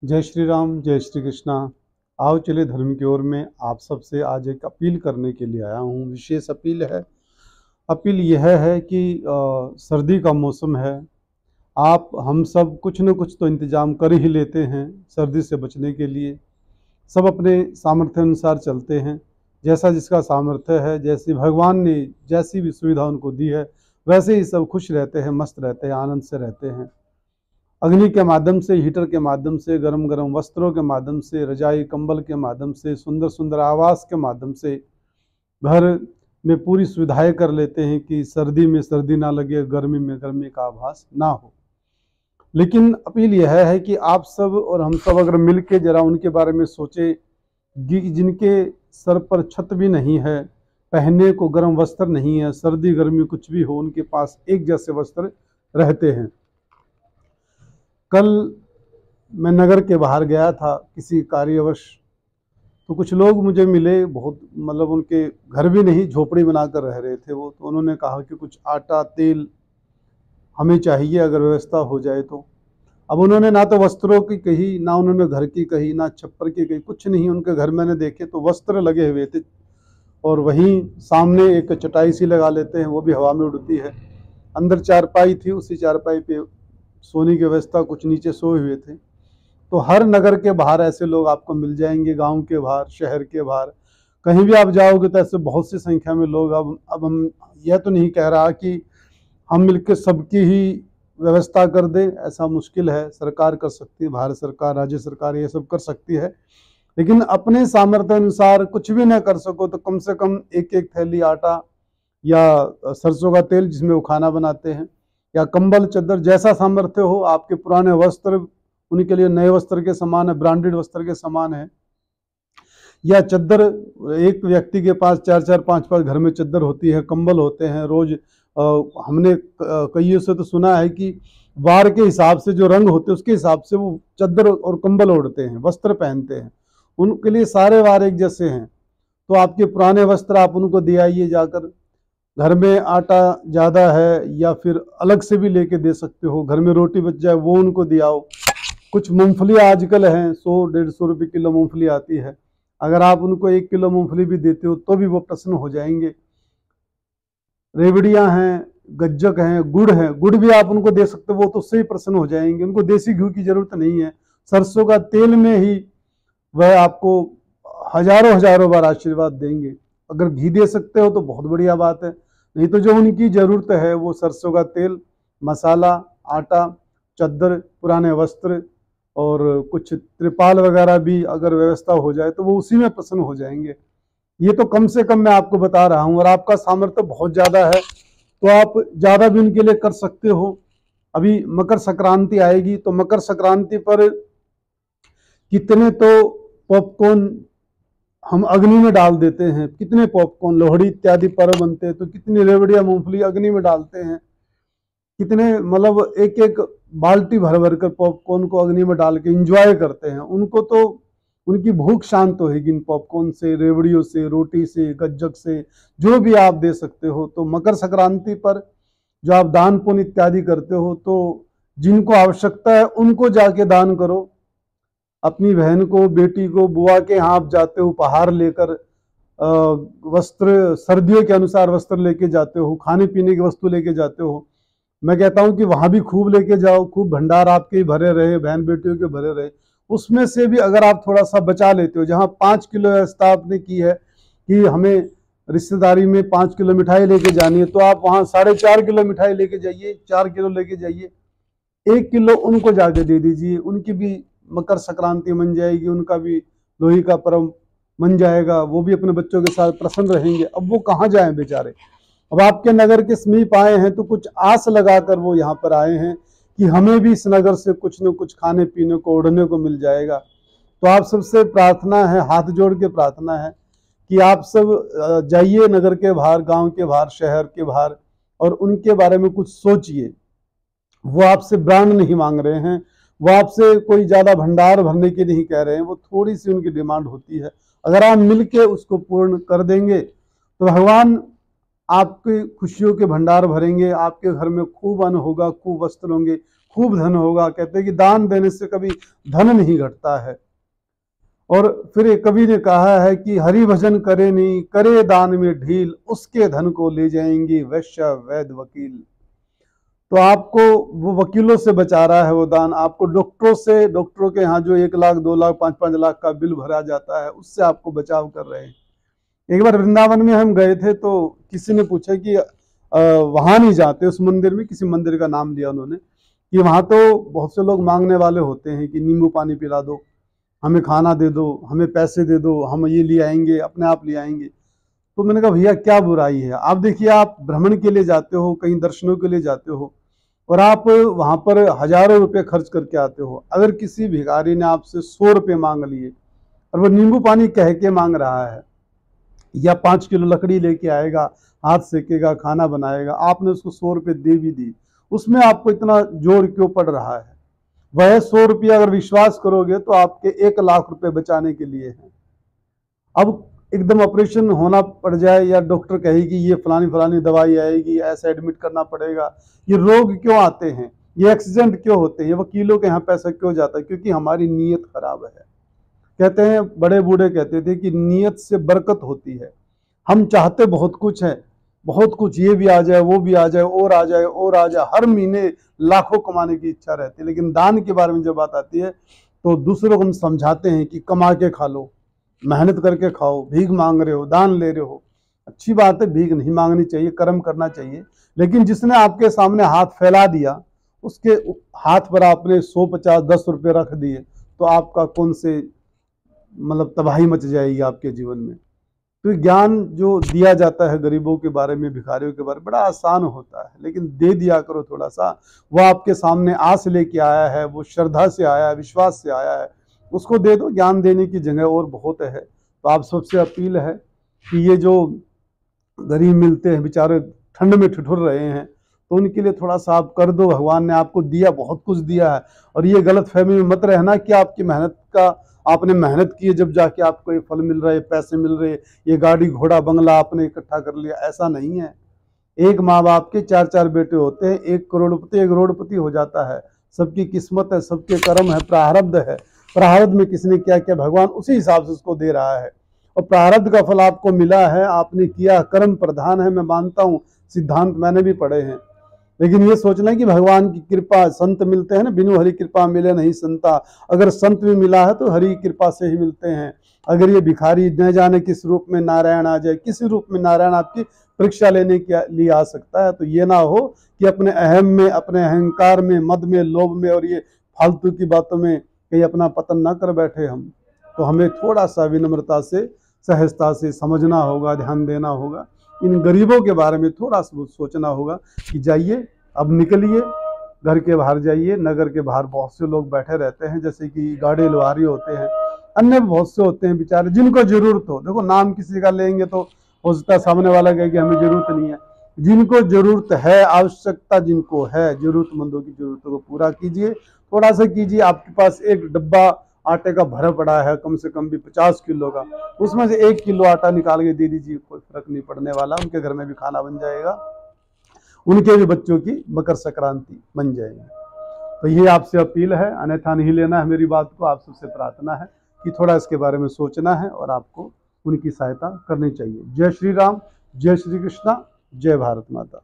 जय श्री राम, जय श्री कृष्णा। आओ चले धर्म की ओर में आप सबसे आज एक अपील करने के लिए आया हूँ। विशेष अपील है। अपील यह है कि सर्दी का मौसम है। आप हम सब कुछ न कुछ तो इंतजाम कर ही लेते हैं सर्दी से बचने के लिए। सब अपने सामर्थ्य अनुसार चलते हैं। जैसा जिसका सामर्थ्य है, जैसी भगवान ने जैसी भी सुविधा उनको दी है, वैसे ही सब खुश रहते हैं, मस्त रहते हैं, आनंद से रहते हैं। अग्नि के माध्यम से, हीटर के माध्यम से, गरम गरम वस्त्रों के माध्यम से, रजाई कंबल के माध्यम से, सुंदर सुंदर आवास के माध्यम से घर में पूरी सुविधाएं कर लेते हैं कि सर्दी में सर्दी ना लगे, गर्मी में गर्मी का आभास ना हो। लेकिन अपील यह है कि आप सब और हम सब अगर मिल के जरा उनके बारे में सोचे जिनके सर पर छत भी नहीं है, पहनने को गर्म वस्त्र नहीं है, सर्दी गर्मी कुछ भी हो, उनके पास एक जैसे वस्त्र रहते हैं। कल मैं नगर के बाहर गया था किसी कार्यवश, तो कुछ लोग मुझे मिले, बहुत मतलब उनके घर भी नहीं, झोपड़ी बनाकर रह रहे थे वो। तो उन्होंने कहा कि कुछ आटा तेल हमें चाहिए, अगर व्यवस्था हो जाए तो। अब उन्होंने ना तो वस्त्रों की कही, ना उन्होंने घर की कही, ना छप्पर की कही, कुछ नहीं। उनके घर मैंने देखे तो वस्त्र लगे हुए थे, और वहीं सामने एक चटाई सी लगा लेते हैं, वो भी हवा में उड़ती है। अंदर चारपाई थी, उसी चारपाई पे सोने की व्यवस्था, कुछ नीचे सोए हुए थे। तो हर नगर के बाहर ऐसे लोग आपको मिल जाएंगे, गांव के बाहर, शहर के बाहर, कहीं भी आप जाओगे तो ऐसे बहुत सी संख्या में लोग। अब हम यह तो नहीं कह रहा कि हम मिलकर सबकी ही व्यवस्था कर दें, ऐसा मुश्किल है। सरकार कर सकती है, भारत सरकार, राज्य सरकार ये सब कर सकती है। लेकिन अपने सामर्थ्य अनुसार कुछ भी ना कर सको तो कम से कम एक एक थैली आटा या सरसों का तेल जिसमें वो खाना बनाते हैं, या कंबल चादर, जैसा सामर्थ्य हो। आपके पुराने वस्त्र उनके लिए नए वस्त्र के समान है, ब्रांडेड वस्त्र के समान है। या चद्दर, एक व्यक्ति के पास चार चार पांच पांच घर में चद्दर होती है, कंबल होते हैं। रोज हमने कईयों से तो सुना है कि वार के हिसाब से जो रंग होते हैं उसके हिसाब से वो चद्दर और कंबल ओढ़ते हैं, वस्त्र पहनते हैं। उनके लिए सारे वार एक जैसे हैं। तो आपके पुराने वस्त्र आप उनको दे आइए जाकर। घर में आटा ज़्यादा है या फिर अलग से भी लेके दे सकते हो, घर में रोटी बच जाए वो उनको दियाओ। कुछ मूंगफली आजकल हैं, 100-150 रुपये किलो मूंगफली आती है। अगर आप उनको 1 किलो मूंगफली भी देते हो तो भी वो प्रसन्न हो जाएंगे। रेवड़ियाँ हैं, गज्जक हैं, गुड़ है, गुड़ भी आप उनको दे सकते हो, वो तो उससे ही प्रसन्न हो जाएंगे। उनको देसी घी की जरूरत नहीं है, सरसों का तेल में ही वह आपको हजारों हजारों बार आशीर्वाद देंगे। अगर घी दे सकते हो तो बहुत बढ़िया बात है, नहीं तो जो उनकी ज़रूरत है वो सरसों का तेल, मसाला, आटा, चद्दर, पुराने वस्त्र और कुछ त्रिपाल वगैरह भी अगर व्यवस्था हो जाए तो वो उसी में प्रसन्न हो जाएंगे। ये तो कम से कम मैं आपको बता रहा हूँ, और आपका सामर्थ्य बहुत ज़्यादा है तो आप ज़्यादा भी उनके लिए कर सकते हो। अभी मकर संक्रांति आएगी, तो मकर संक्रांति पर कितने तो पॉपकॉर्न हम अग्नि में डाल देते हैं, कितने पॉपकॉर्न, लोहड़ी इत्यादि पर्व बनते हैं तो कितनी रेवड़ियाँ मूंगफली अग्नि में डालते हैं। कितने मतलब एक एक बाल्टी भर भर कर पॉपकॉर्न को अग्नि में डाल के एंजॉय करते हैं। उनको तो उनकी भूख शांत होगी इन पॉपकॉर्न से, रेवड़ियों से, रोटी से, गज्जक से, जो भी आप दे सकते हो। तो मकर संक्रांति पर जो आप दान पुण्य इत्यादि करते हो, तो जिनको आवश्यकता है उनको जाके दान करो। अपनी बहन को, बेटी को, बुआ के यहाँ आप जाते हो उपहार लेकर, वस्त्र सर्दियों के अनुसार वस्त्र लेके जाते हो, खाने पीने की वस्तु लेके जाते हो। मैं कहता हूँ कि वहां भी खूब लेके जाओ, खूब भंडार आपके भरे रहे, बहन बेटियों के भरे रहे। उसमें से भी अगर आप थोड़ा सा बचा लेते हो, जहाँ 5 किलो व्यवस्था आपने की है कि हमें रिश्तेदारी में 5 किलो मिठाई लेके जानी है, तो आप वहाँ 4.5 किलो मिठाई लेके जाइए, 4 किलो लेके जाइए, 1 किलो उनको जाके दे दीजिए। उनकी भी मकर संक्रांति मन जाएगी, उनका भी लोही का पर्व मन जाएगा, वो भी अपने बच्चों के साथ प्रसन्न रहेंगे। अब वो कहाँ जाएं बेचारे, अब आपके नगर के समीप आए हैं तो कुछ आस लगाकर वो यहाँ पर आए हैं कि हमें भी इस नगर से कुछ न कुछ खाने पीने को, ओढ़ने को मिल जाएगा। तो आप सबसे प्रार्थना है, हाथ जोड़ के प्रार्थना है कि आप सब जाइए नगर के बाहर, गांव के बाहर, शहर के बाहर, और उनके बारे में कुछ सोचिए। वो आपसे ब्रांड नहीं मांग रहे हैं, वो आपसे कोई ज्यादा भंडार भरने की नहीं कह रहे हैं, वो थोड़ी सी उनकी डिमांड होती है। अगर आप मिलके उसको पूर्ण कर देंगे तो भगवान आपकी खुशियों के भंडार भरेंगे, आपके घर में खूब अन्न होगा, खूब वस्त्र होंगे, खूब धन होगा। कहते हैं कि दान देने से कभी धन नहीं घटता है। और फिर एक कवि ने कहा है कि हरि भजन करे नहीं, करे दान में ढील, उसके धन को ले जाएंगे वैश्य वैद वकील। तो आपको वो वकीलों से बचा रहा है वो दान, आपको डॉक्टरों से, डॉक्टरों के यहाँ जो 1 लाख 2 लाख 5-5 लाख का बिल भरा जाता है उससे आपको बचाव कर रहे हैं। एक बार वृंदावन में हम गए थे तो किसी ने पूछा कि वहां नहीं जाते उस मंदिर में, किसी मंदिर का नाम लिया उन्होंने कि वहां तो बहुत से लोग मांगने वाले होते हैं कि नींबू पानी पिला दो, हमें खाना दे दो, हमें पैसे दे दो, हम ये ले आएंगे, अपने आप ले आएंगे। तो मैंने कहा भैया क्या बुराई है, आप देखिए आप भ्रमण के लिए जाते हो, कहीं दर्शनों के लिए जाते हो और आप वहां पर हजारों रुपए खर्च करके आते हो। अगर किसी भिखारी ने आपसे 100 रुपये मांग लिए और वो नींबू पानी कह के मांग रहा है या 5 किलो लकड़ी लेके आएगा, हाथ सेकेगा, खाना बनाएगा, आपने उसको 100 रुपये दे भी दी, उसमें आपको इतना जोर क्यों पड़ रहा है? वह 100 रुपया अगर विश्वास करोगे तो आपके 1 लाख रुपए बचाने के लिए है। अब एकदम ऑपरेशन होना पड़ जाए या डॉक्टर कहे कि ये फलानी फलानी दवाई आएगी, ऐसा एडमिट करना पड़ेगा, ये रोग क्यों आते हैं, ये एक्सीडेंट क्यों होते हैं, ये वकीलों के यहाँ पैसा क्यों जाता है? क्योंकि हमारी नीयत खराब है। कहते हैं, बड़े बूढ़े कहते थे कि नीयत से बरकत होती है। हम चाहते बहुत कुछ है, बहुत कुछ, ये भी आ जाए, वो भी आ जाए, और आ जाए, और आ जाए, हर महीने लाखों कमाने की इच्छा रहती है। लेकिन दान के बारे में जब बात आती है तो दूसरों को हम समझाते हैं कि कमा के खा लो, मेहनत करके खाओ, भीख मांग रहे हो, दान ले रहे हो। अच्छी बात है, भीख नहीं मांगनी चाहिए, कर्म करना चाहिए। लेकिन जिसने आपके सामने हाथ फैला दिया, उसके हाथ पर आपने 100, 50, 10 रुपये रख दिए तो आपका कौन से मतलब तबाही मच जाएगी आपके जीवन में। तो ज्ञान जो दिया जाता है गरीबों के बारे में, भिखारियों के बारे में, बड़ा आसान होता है, लेकिन दे दिया करो थोड़ा सा। वो आपके सामने आस लेके आया है, वो श्रद्धा से आया है, विश्वास से आया है, उसको दे दो। ज्ञान देने की जगह और बहुत है। तो आप सबसे अपील है कि ये जो गरीब मिलते हैं बेचारे ठंड में ठिठुर रहे हैं, तो उनके लिए थोड़ा सा आप कर दो। भगवान ने आपको दिया, बहुत कुछ दिया है। और ये गलत फहमी में मत रहना कि आपकी मेहनत का, आपने मेहनत की है जब जाके आपको ये फल मिल रहा है, पैसे मिल रहे, ये गाड़ी घोड़ा बंगला आपने इकट्ठा कर लिया, ऐसा नहीं है। एक माँ बाप के 4-4 बेटे होते हैं, 1 करोड़पति 1 करोड़पति हो जाता है। सबकी किस्मत है, सबके कर्म है, प्रारब्ध है। प्रारब्ध में किसने क्या किया, भगवान उसी हिसाब से उसको दे रहा है। और प्रारब्ध का फल आपको मिला है, आपने किया, कर्म प्रधान है। मैं मानता हूँ, सिद्धांत मैंने भी पढ़े हैं। लेकिन ये सोचना है कि भगवान की कृपा, संत मिलते हैं ना, बिनु हरि कृपा मिले नहीं संता। अगर संत भी मिला है तो हरि कृपा से ही मिलते हैं। अगर ये भिखारी न जाने किस रूप में नारायण आ जाए, किसी रूप में नारायण आपकी परीक्षा लेने के लिए आ सकता है। तो ये ना हो कि अपने अहम में, अपने अहंकार में, मद में, लोभ में और ये फालतू की बातों में कहीं अपना पतन ना कर बैठे हम। तो हमें थोड़ा सा विनम्रता से, सहजता से समझना होगा, ध्यान देना होगा। इन गरीबों के बारे में थोड़ा सा सोचना होगा कि जाइए, अब निकलिए, घर के बाहर जाइए। नगर के बाहर बहुत से लोग बैठे रहते हैं, जैसे कि गाड़ी लुहारी होते हैं, अन्य बहुत से होते हैं बेचारे जिनको जरूरत हो। देखो, नाम किसी का लेंगे तो हो सकता है सामने वाला कहे कि हमें जरूरत नहीं है। जिनको जरूरत है, आवश्यकता जिनको है, जरूरतमंदों की जरूरतों को पूरा कीजिए, थोड़ा सा कीजिए। आपके पास एक डब्बा आटे का भरा पड़ा है, कम से कम भी 50 किलो का, उसमें से 1 किलो आटा निकाल के दे दीजिए, कोई फर्क नहीं पड़ने वाला। उनके घर में भी खाना बन जाएगा, उनके भी बच्चों की मकर संक्रांति बन जाएगी। तो ये आपसे अपील है, अन्यथा नहीं लेना है मेरी बात को। आप सबसे प्रार्थना है कि थोड़ा इसके बारे में सोचना है और आपको उनकी सहायता करनी चाहिए। जय श्री राम, जय श्री कृष्णा, जय भारत माता।